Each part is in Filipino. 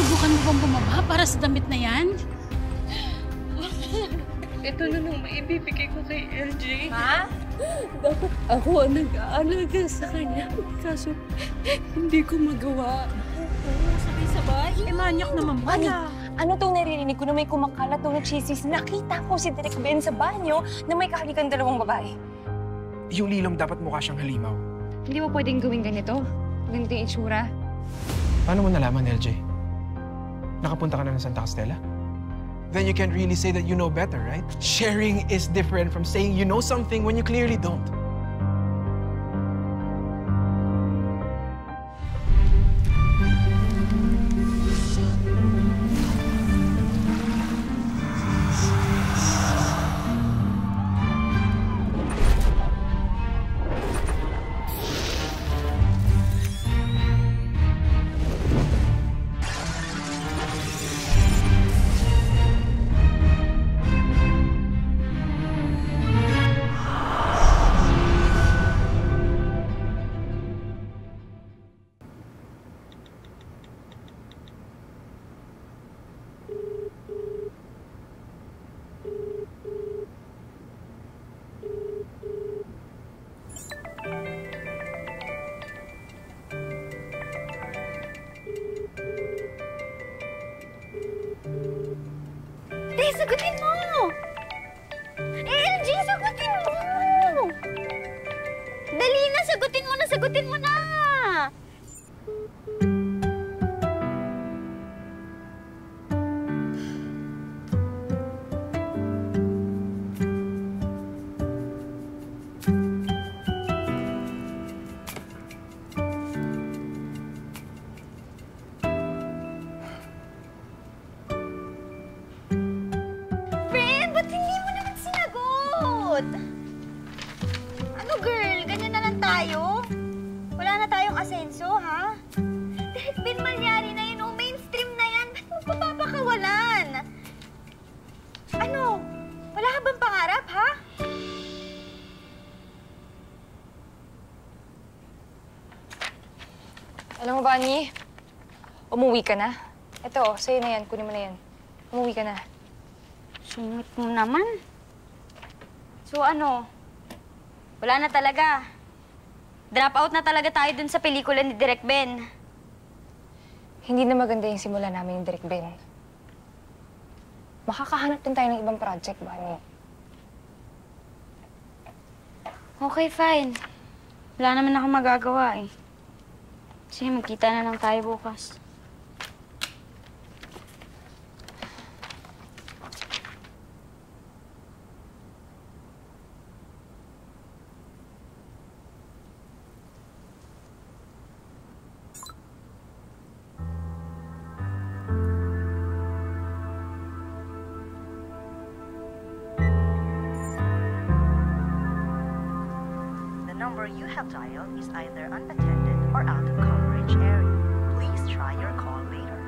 Subukan mo bang bumaba para sa damit na yan? Ito na nung maibibigay ko kay LJ. Ha? Dapat ako ang nag-aalaga sa kanya. Kaso, hindi ko magawa. Sabay-sabay? Manyak naman pala. Ano tong naririnig ko na may kumakalat o nagchismis? Nakita ko si Direk Ben sa banyo na may kahalikan dalawang babae. Yung lilom dapat mukha siyang halimaw. Hindi mo pwedeng gawin ganito? Ganito yung itsura? Paano mo nalaman, LJ? Nakapunta ka na ng Santa Castella? Then you can't really say that you know better, right? Sharing is different from saying you know something when you clearly don't. Sagutin mo! LG, sagutin mo! Dali na, sagutin mo na, sagutin mo na! Ano girl, ganyan na lang tayo? Wala na tayong asenso, ha? Direk Ben Malyari na yun, mainstream na yan. Ba't mo papapakawalan? Ano? Wala ka bang pangarap, ha? Alam mo ba, Ani? Umuwi ka na. Ito, sa'yo na yan. Kunin mo na yan. Umuwi ka na. Sungit mo naman. So ano? Wala na talaga. Drop out na talaga tayo dun sa pelikula ni Direk Ben. Hindi na maganda yung simula namin ni Direk Ben. Makakahanap din tayo ng ibang project, Bunny. Okay, fine. Wala naman ako magagawa eh. Sige, magkita na lang tayo bukas. You have dialed is either unattended or out of coverage area. Please try your call later.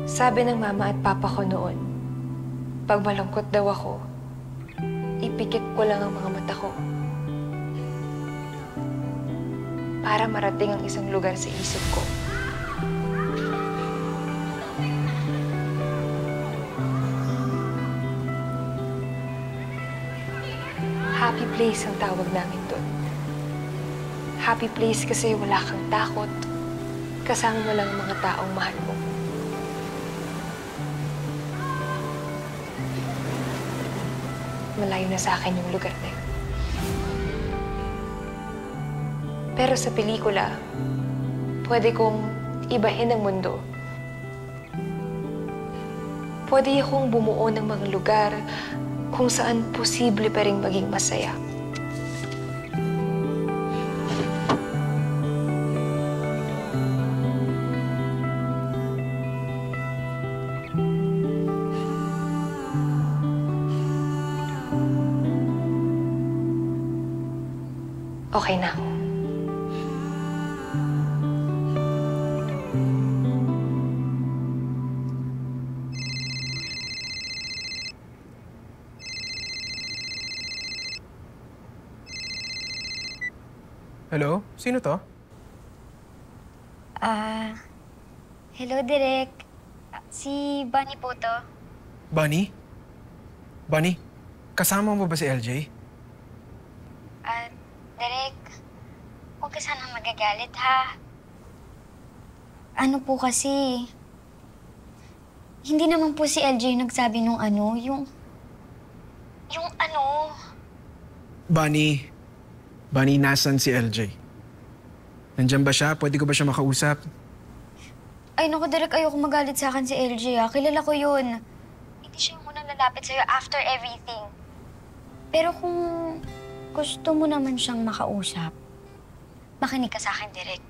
Sabi ng mama at papa ko noon, pag malungkot daw ako, ipikit ko lang ang mga mata ko para marating ang isang lugar sa isip ko. Happy place ang tawag namin doon. Happy place kasi wala kang takot. Kasama mo lang ang mga taong mahal mo. Malayo na sa akin yung lugar na yun. Pero sa pelikula, pwede kong ibahin ang mundo. Pwede akong bumuo ng mga lugar kung saan posible pa rin maging masaya. Okay na ako. Hello? Sino to? Hello, Direk. Si Bunny po to. Bunny? Bunny, kasama mo ba si LJ? Direk, huwag ka sanang magagalit, ha? Ano po kasi, hindi naman po si LJ nagsabi nung ano, yung ano. Bunny, nasan si LJ? Nandiyan ba siya? Pwede ko ba siya makausap? Ay, naku, Direk, ayoko magalit sa akin si LJ, ha? Kilala ko yun. Hindi siya yung unang lalapit sa'yo after everything. Pero kung gusto mo naman siyang makausap, makinig ka sa akin, Direk.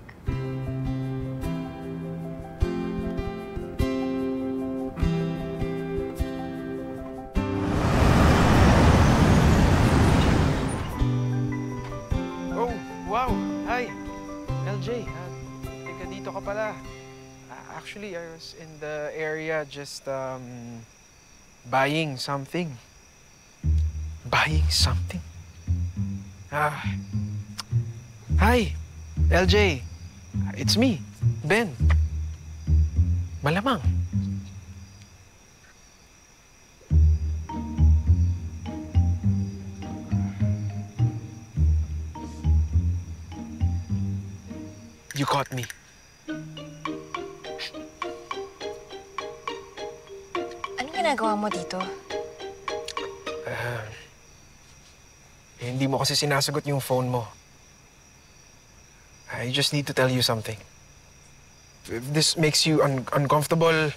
Oh, wow! Hi! LJ, teka, dito ka pala. Actually, I was in the area just, buying something. Buying something? Hi, LJ. It's me, Ben. Malamang. You caught me. Anong ginagawa mo dito? Hindi mo kasi sinasagot yung phone mo. I just need to tell you something. If this makes you uncomfortable,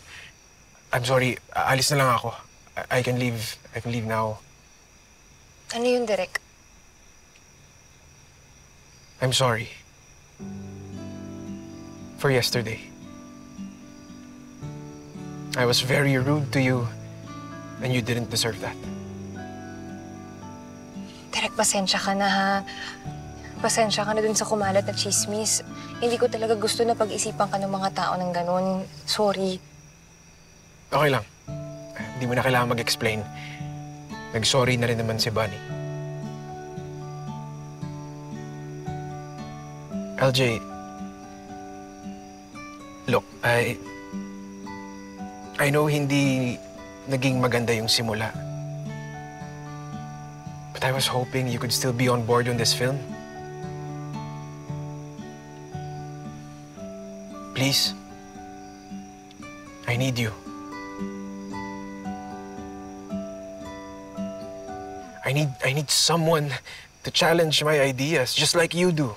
I'm sorry. Alis na lang ako. I can leave. I can leave now. Ano yun, Direk? I'm sorry. For yesterday. I was very rude to you, and you didn't deserve that. Direk, pasensya ka na, ha? Pasensya ka na dun sa kumalat na chismis. Hindi ko talaga gusto na pag-isipan ka ng mga tao ng ganun. Sorry. Okay lang. Hindi mo na kailangan mag-explain. Nag-sorry na rin naman si Bunny. LJ, look, I know hindi naging maganda yung simula. But I was hoping you could still be on board on this film. Please, I need you. I need someone to challenge my ideas, just like you do.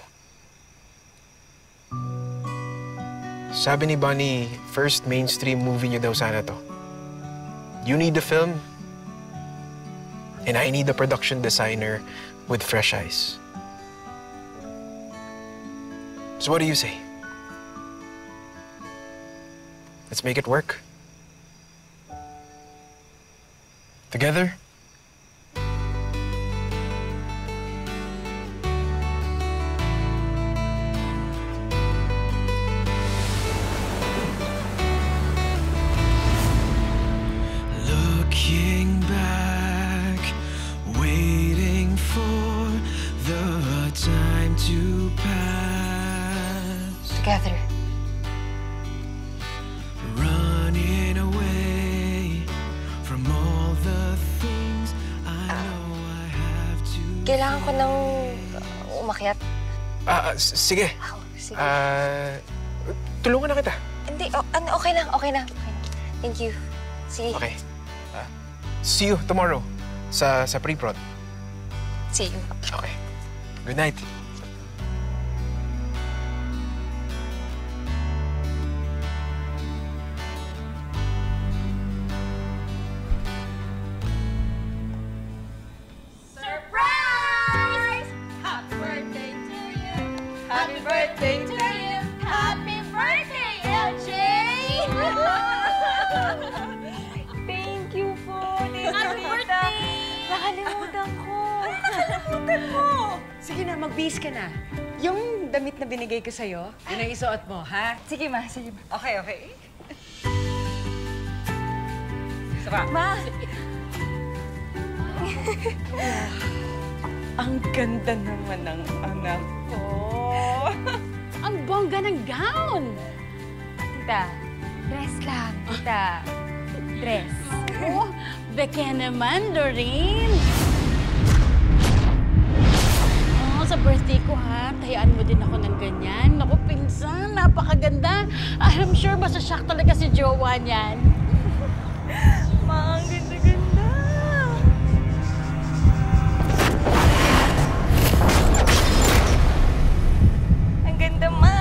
Sabi ni Bunny, first mainstream movie niyo daw sana to. You need the film, and I need a production designer with fresh eyes. So what do you say? Let's make it work. Together? Looking back, way together. Running away from all the things I know I have to. Kailangan ko nang umakyat. Sige. Oh, sige. Tulungan na kita. Hindi, okay lang. Thank you. Sige. Okay. See you tomorrow sa pre-prod. See you. Okay. Good night. Surprise! Happy birthday to you! Happy birthday to you! Happy birthday, LJ! Thank you po. Happy birthday! Nakalimutan ko. Nakalimutan mo! Sige na, magbihis ka na. Yung damit na binigay ko sa'yo, yun ang isuot mo, ha? Sige, ma. Sige, ma. Okay. Saka. Ma! Ang ganda naman ng anak ko. Ang bongga ng gown! Tita, dress lang. Tita, dress. Oh, beke naman, Doreen! Oh, sa birthday ko, ha? Tayaan mo din ako ng ganyan. Naku, pinsan, napakaganda. I'm sure masashock talaga si jowa niyan. Ma, ang ganda-ganda. Ang ganda, ma.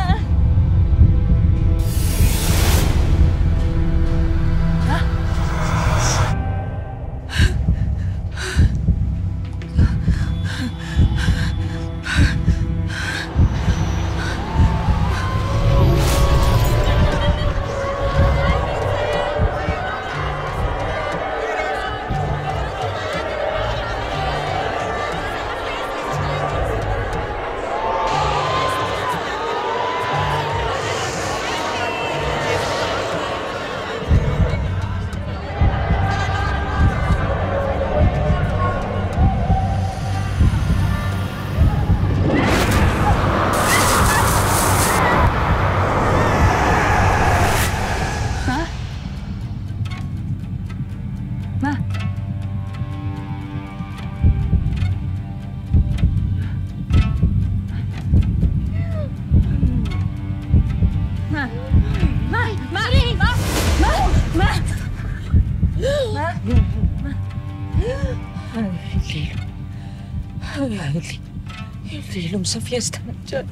Lilom sa fiesta na dyan.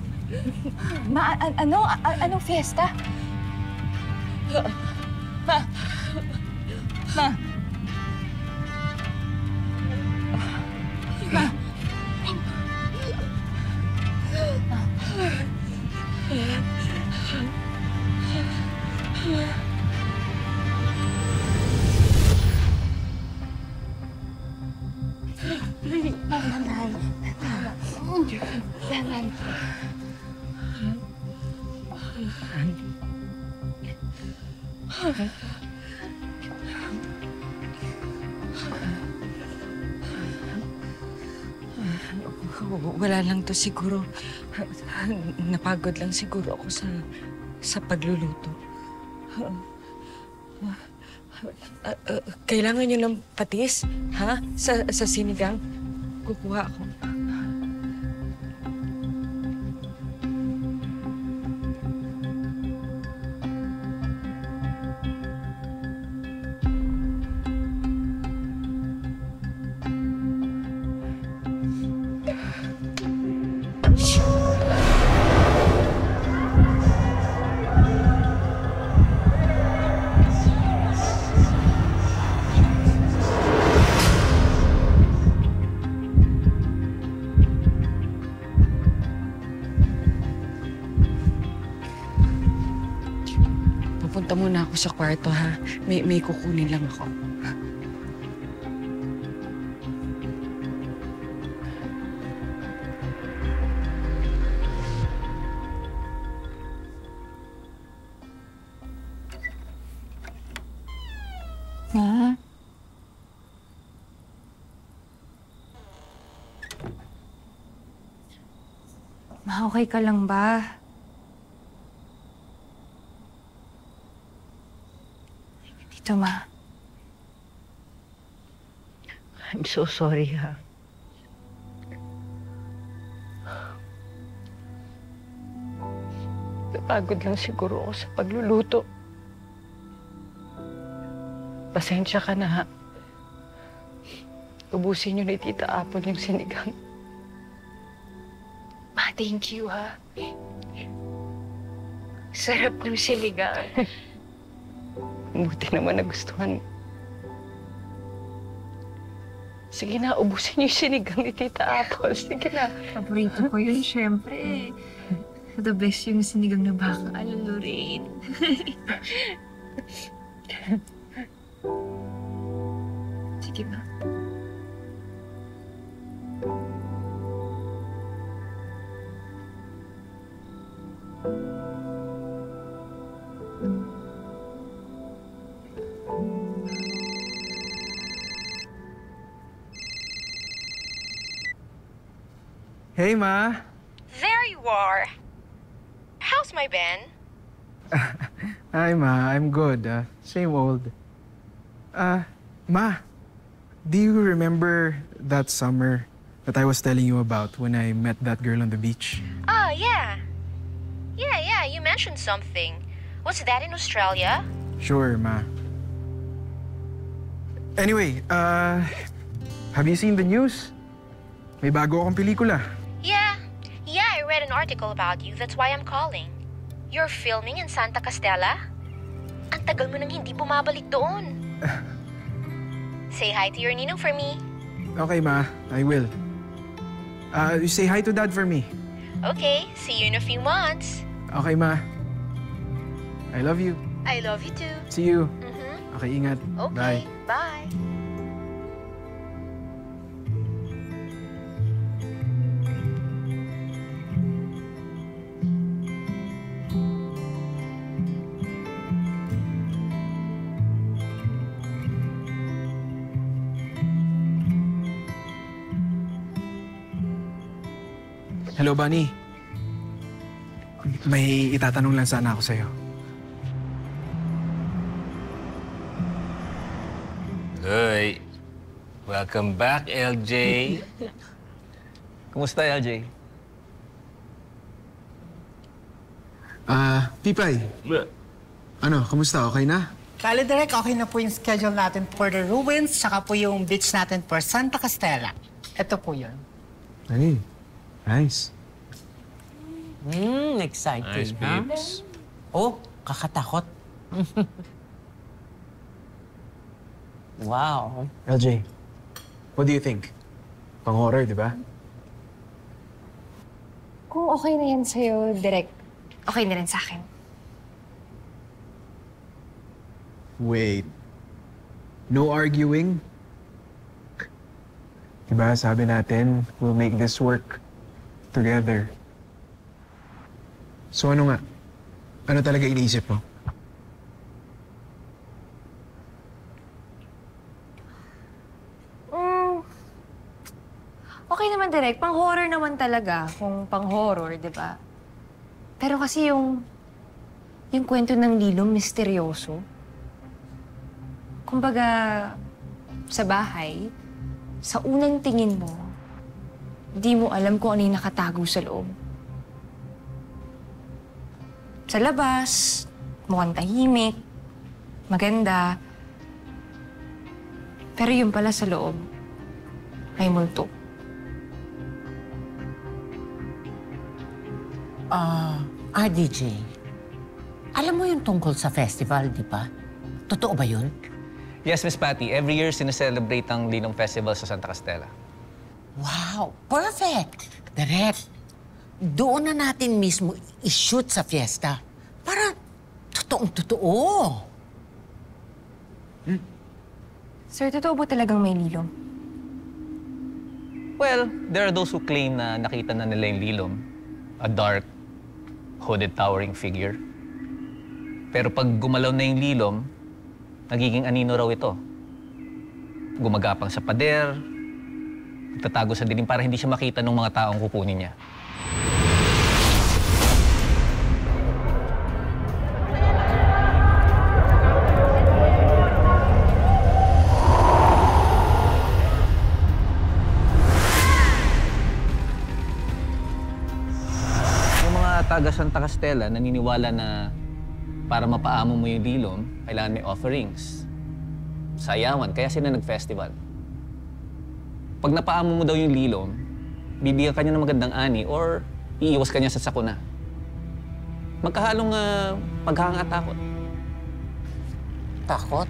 Ma, anong fiesta? Wala lang to siguro. Napagod lang siguro ako sa pagluluto. Kailangan niyo ng patis, ha? Sa sinigang. Kukuha ako. Pupunta muna ako sa kwarto, ha? May kukunin lang ako. Ma? Ma, okay ka lang ba? Tito Ma. I'm so sorry, ha. Napagod lang siguro ako sa pagluluto. Pasensya ka na, ha. Ubusin niyo ni Tita Apple yung sinigang. Ma, thank you, ha. Sarap ng sinigang. Buti naman nagustuhan mo. Sige na, ubusin niyo yung sinigang ni Tita Apple. Sige na. Paborito ko yun, syempre. The best yung sinigang na baka. Lorraine. Sige ba? Hey, Ma. There you are. How's my Ben? Hi, Ma. I'm good. Same old. Ma, do you remember that summer that I was telling you about when I met that girl on the beach? Oh, yeah. Yeah, you mentioned something. Was that in Australia? Sure, Ma. Anyway, have you seen the news? May bago akong pelikula. Yeah, I read an article about you. That's why I'm calling. You're filming in Santa Castella? Ang tagal mo nang hindi bumabalik doon. Say hi to your ninong for me. Okay, Ma. I will. You say hi to Dad for me. Okay, see you in a few months. Okay, Ma. I love you. I love you too. See you. Mm-hmm. Okay, ingat. Okay, Bye. bye. Hello, Bunny. May itatanong lang sana ako sa'yo. Hoy, welcome back, LJ. Kumusta, LJ? Pipay. Ano, kumusta? Okay na? Bale, Direk, okay na po yung schedule natin for the ruins, saka po yung beach natin for Santa Castella. Ito po yun. Hey, nice. Exciting, Nice, babes. Oh, kakatakot. Wow. LJ, what do you think? Pang-horror, di ba? Kung okay na yan sa'yo, direct, okay na rin sa akin. Wait. No arguing? Diba, sabi natin, we'll make this work together. So ano nga? Ano talaga iniisip mo? Okay naman, direct. Pang-horror naman talaga. Kung pang-horror, di ba? Pero kasi yung kwento ng Lilong misteryoso. Kumbaga, sa bahay, sa unang tingin mo, di mo alam kung ano yung nakatago sa loob. Sa labas, mukhang tahimik, maganda. Pero yung pala sa loob, may multo. RDJ, alam mo yung tungkol sa festival, di ba? Totoo ba yun? Yes, Miss Patty. Every year, sineselebrate ang Linong Festival sa Santa Castella. Wow, perfect! Direct, doon na natin mismo i-shoot sa fiesta para totoong-totoo. Sir, totoo ba talagang may lilong? Well, there are those who claim na nakita na nila yung Lilong. A dark, hooded, towering figure. Pero pag gumalaw na yung Lilong, nagiging anino raw ito. Gumagapang sa pader, tatago sa dilim para hindi siya makita ng mga taong kukunin niya. taga Santa Castella naniniwala na para mapaamo mo yung lilom, kailangan may offerings. Sayawan, kaya sila nag-festival. Pag napaamo mo daw yung lilom, bibigyan ka niya ng magandang ani or iiwas ka niya sa sakuna. Magkahalong paghanga at takot. Takot?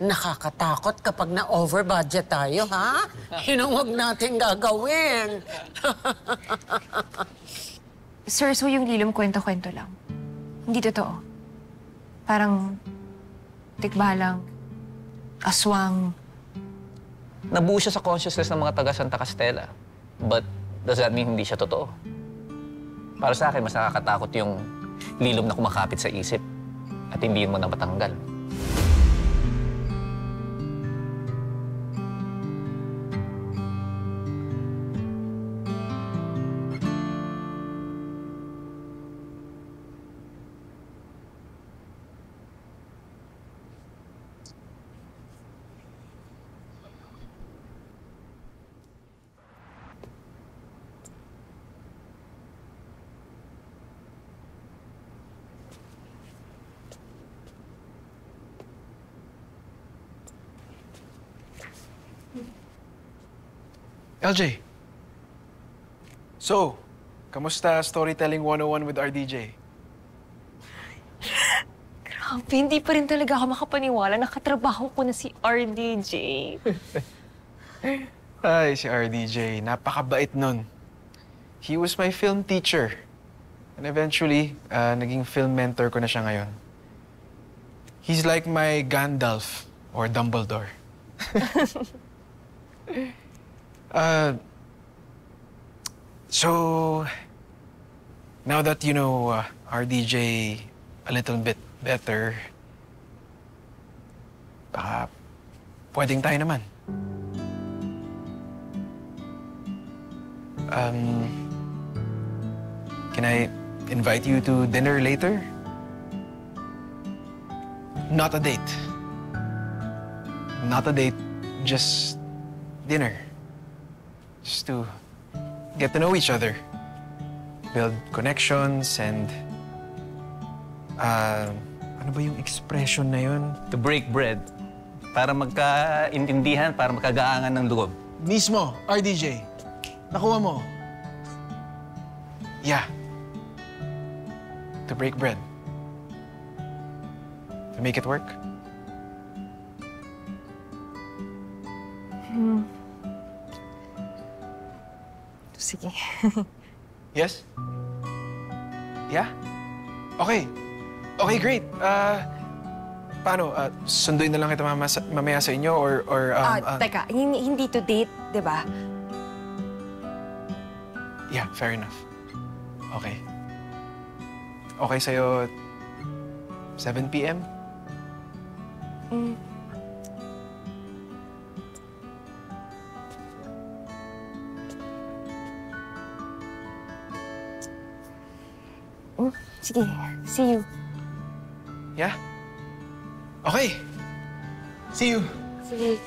Nakakatakot kapag na-over budget tayo, ha? Yun ang huwag natin gagawin. Sir, so yung lilom kwento-kwento lang. Hindi totoo. Parang tikbalang, aswang. Nabuo siya sa consciousness ng mga taga Santa Castella. But does that mean hindi siya totoo? Para sa akin, mas nakakatakot yung lilom na kumakapit sa isip at hindi mo na matanggal. LJ. So, kamusta Storytelling 101 with RDJ? Grabe, hindi pa rin talaga ako makapaniwala. Nakatrabaho ko na si RDJ. Ay, si RDJ. Napakabait nun. He was my film teacher. And eventually, naging film mentor ko na siya ngayon. He's like my Gandalf or Dumbledore. So, now that you know RDJ a little bit better, baka pwedeng tayo naman. Can I invite you to dinner later? Not a date. Not a date, just dinner. Just to get to know each other. Build connections and... ano ba yung expression na yun? To break bread. Para magkaintindihan, para magkagaangan ng loob. Mismo, RDJ. Nakuha mo. Yeah. To break bread. To make it work. Sige. Yes? Yeah? Okay. Okay, great. Paano? Sunduin na lang kita mamaya sa inyo or Teka, hindi to date, di ba? Yeah, fair enough. Okay. Okay sa'yo 7 p.m.? Sige, see you. Yeah? Okay. See you. Sige.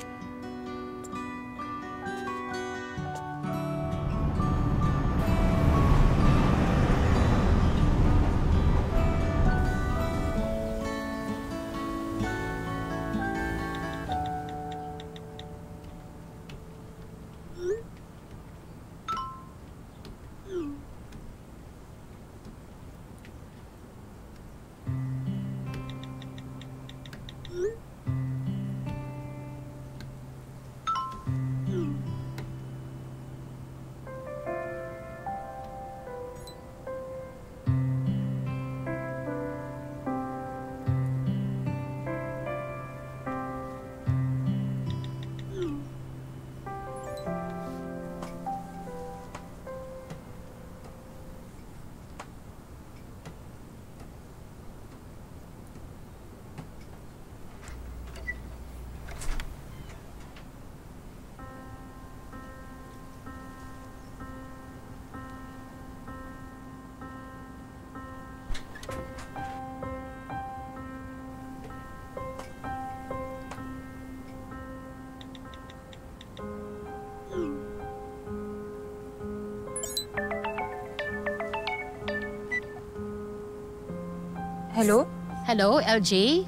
Hello? Hello, LJ?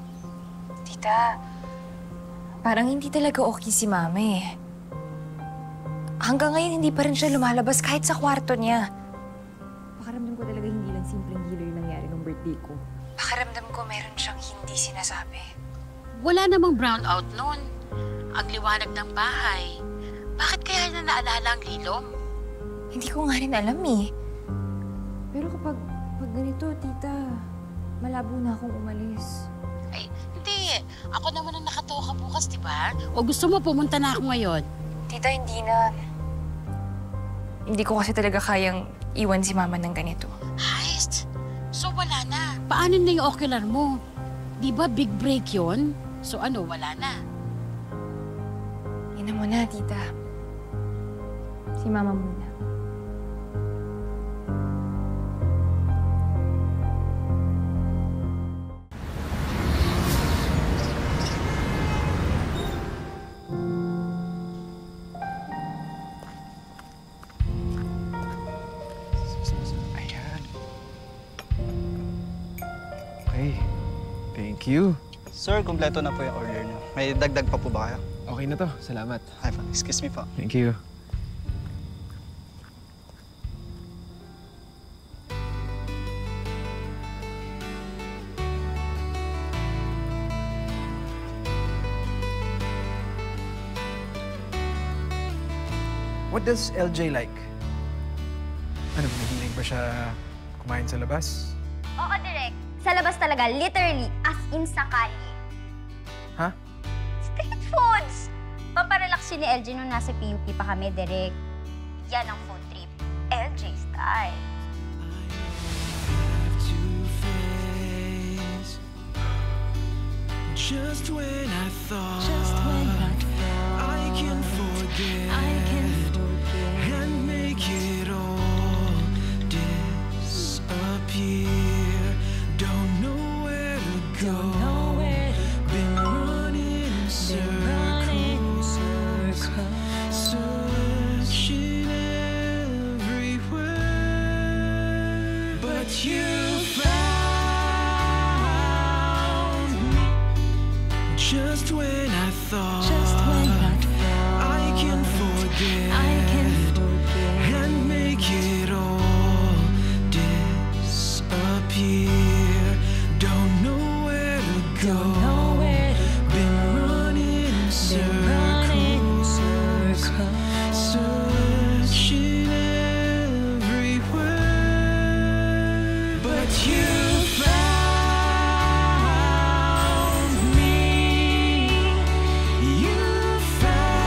Tita, parang hindi talaga okay si Mama eh. Hanggang ngayon, hindi pa rin siya lumalabas kahit sa kwarto niya. Pakiramdam ko talaga hindi lang simpleng hilo yung nangyari nung birthday ko. Pakiramdam ko meron siyang hindi sinasabi. Wala namang brownout noon. Ang liwanag ng bahay. Bakit kaya na naalala ang lilom? Hindi ko nga rin alam eh. Pero kapag ganito, tita, malabo na akong umalis. Ay, hindi. Ako naman ang nakatoka bukas, di ba? O gusto mo pumunta na ako ngayon? Tita, hindi na. Hindi ko kasi talaga kayang iwan si Mama ng ganito. Heist? So wala na. Paano na yung ocular mo? Di ba big break yun? So ano, wala na? Yan na muna, tita. Si Mama muna. Ayan. Okay. Thank you. Sir, kumpleto na po yung order niyo. May dagdag pa po ba kayo? Okay na to. Salamat. Ay, excuse me po. Thank you. What does LJ like? Ano, nahiling ba siya kumain sa labas? Oo, Direk. Sa labas talaga, literally, as in sa kalye. Ha? Street foods! Pamparelax yun ni LJ nung nasa PUP pa kami, Direk. Yan ang food trip. LJ style. Just when I thought I can forget and make it all disappear. Don't know where to go. Been running in circles, searching everywhere, but you found me. Just when I thought I can forget and make it all disappear. Don't know where to go. Been running in circles, searching everywhere, but you found me. You found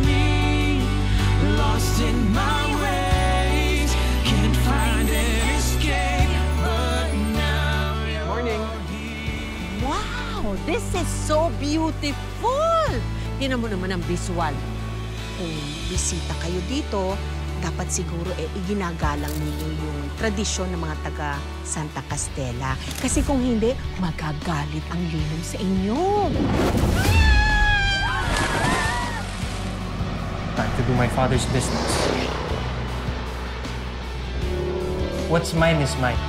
me, lost in my ways, can't find an escape, but now you're Morning. Wow! This is so beautiful! Tingnan mo naman ang visual. Kung bisita kayo dito, dapat siguro iginagalang ninyo yung tradisyon ng mga taga Santa Castella. Kasi kung hindi, magagalit ang lilom sa inyo. Time to do my father's business. What's mine is mine.